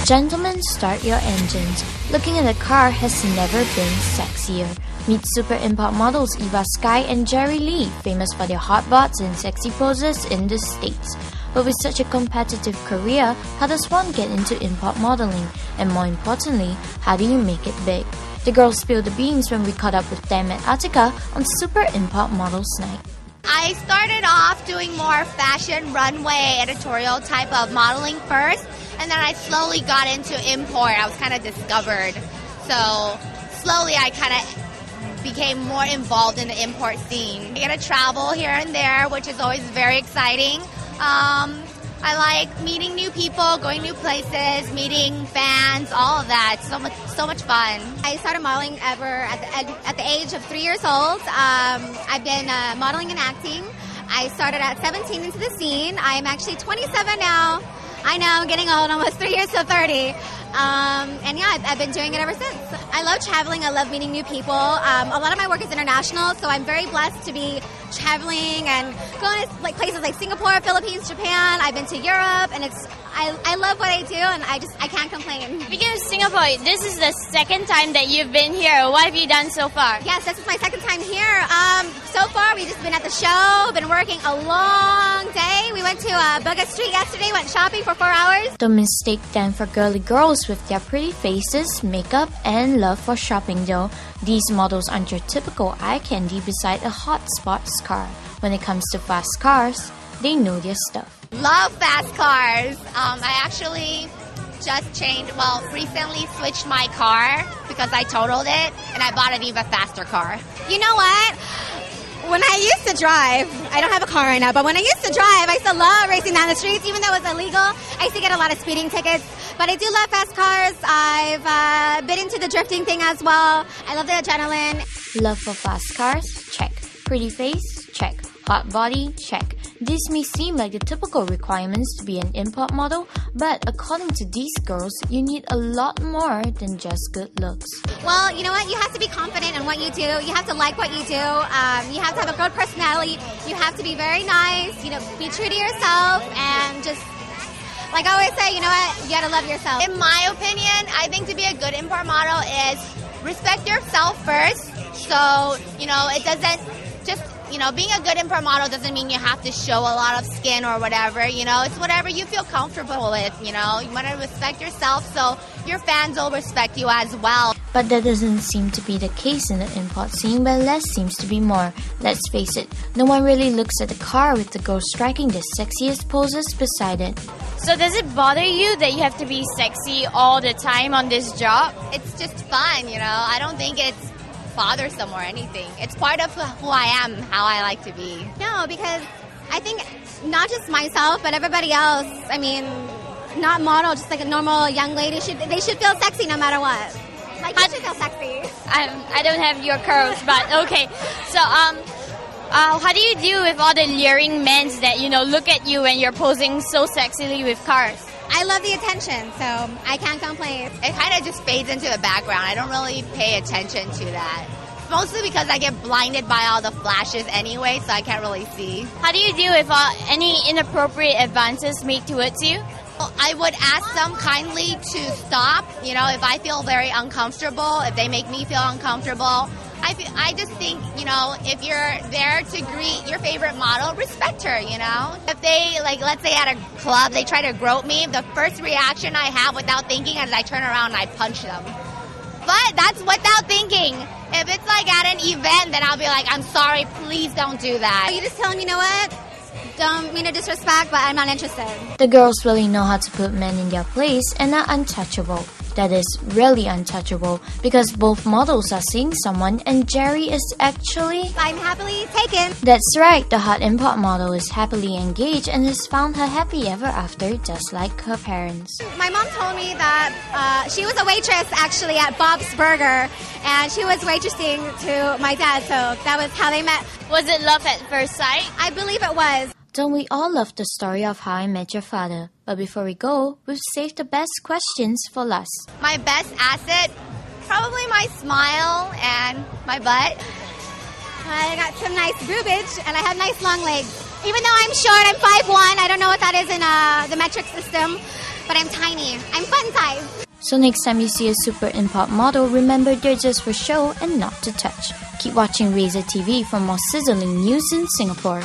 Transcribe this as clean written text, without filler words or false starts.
Gentlemen, start your engines. Looking at a car has never been sexier. Meet super import models Skye and Jeri Lee, famous for their hot bods and sexy poses in the States. But with such a competitive career, how does one get into import modeling? And more importantly, how do you make it big? The girls spilled the beans when we caught up with them at Attica on Super Import Models Night. I started off doing more fashion runway editorial type of modeling first, and then I slowly got into import. I was kind of discovered. So slowly I kind of became more involved in the import scene. I get to travel here and there, which is always very exciting. I like meeting new people, going new places, meeting fans, all of that. So much fun. I started modeling at the age of 3 years old. I've been modeling and acting. I started at 17 into the scene. I'm actually 27 now. I know, I'm getting old, almost 3 years to 30. And yeah, I've been doing it ever since. I love traveling. I love meeting new people. A lot of my work is international, so I'm very blessed to be traveling and going to places like Singapore, Philippines, Japan. I've been to Europe, and I love what I do, and I can't complain. Speaking of Singapore, this is the second time that you've been here. What have you done so far? Yes, this is my second time here. So far, we've just been at the show, been working a long day. We went to Bugga Street yesterday, went shopping for 4 hours. Don't mistake them for girly girls with their pretty faces, makeup, and love for shopping though. These models aren't your typical eye candy beside a hot sports car. When it comes to fast cars, they know their stuff. Love fast cars. I actually just recently switched my car because I totaled it, and I bought an even faster car. You know what? When I used to drive, I don't have a car right now, but when I used to drive, I used to love racing down the streets, even though it was illegal. I used to get a lot of speeding tickets, but I do love fast cars. I've been into the drifting thing as well. I love the adrenaline. Love for fast cars? Check. Pretty face? Check. Hot body? Check. This may seem like the typical requirements to be an import model, but according to these girls, you need a lot more than just good looks. Well, you know what? You have to be confident in what you do. You have to like what you do. You have to have a good personality. You have to be very nice. Be true to yourself, and just, like I always say, you know what? You gotta love yourself. In my opinion, I think to be a good import model is respect yourself first. So, it doesn't just... being a good import model doesn't mean you have to show a lot of skin or whatever, it's whatever you feel comfortable with, you want to respect yourself so your fans will respect you as well. But that doesn't seem to be the case in the import scene, where less seems to be more. Let's face it, no one really looks at the car with the girl striking the sexiest poses beside it. So does it bother you that you have to be sexy all the time on this job? It's just fun, I don't think it's bothersome or anything. It's part of who I am, how I like to be. No, because I think not just myself, but everybody else, not model, just like a normal young lady, they should feel sexy no matter what. You should feel sexy. I don't have your curls, but okay. So, how do you deal with all the leering men that, look at you when you're posing so sexily with cars? I love the attention, so I can't complain. It kind of just fades into the background. I don't really pay attention to that. Mostly because I get blinded by all the flashes anyway, so I can't really see. How do you deal with any inappropriate advances made towards you? Well, I would ask them kindly to stop. If I feel very uncomfortable, if they make me feel uncomfortable. I just think, if you're there to greet your favorite model, respect her, If they, let's say at a club, they try to grope me, the first reaction I have without thinking is I turn around and I punch them. But that's without thinking. If it's at an event, then I'll be like, I'm sorry, please don't do that. You just tell them, you know what? Don't mean to disrespect, but I'm not interested. The girls really know how to put men in their place and are untouchable. That is really untouchable, because both models are seeing someone and Jeri is actually... I'm happily taken. That's right, the hot import model is happily engaged and has found her happy ever after, just like her parents. My mom told me that she was a waitress actually at Bob's Burger, and she was waitressing to my dad, so that was how they met. Was it love at first sight? I believe it was. Don't we all love the story of How I Met Your Father? But before we go, we've saved the best questions for last. My best asset, probably my smile and my butt. I got some nice boobage and I have nice long legs. Even though I'm short, I'm 5'1". I don't know what that is in the metric system. but I'm tiny. I'm fun size. So next time you see a super import model, remember they're just for show and not to touch. Keep watching Razor TV for more sizzling news in Singapore.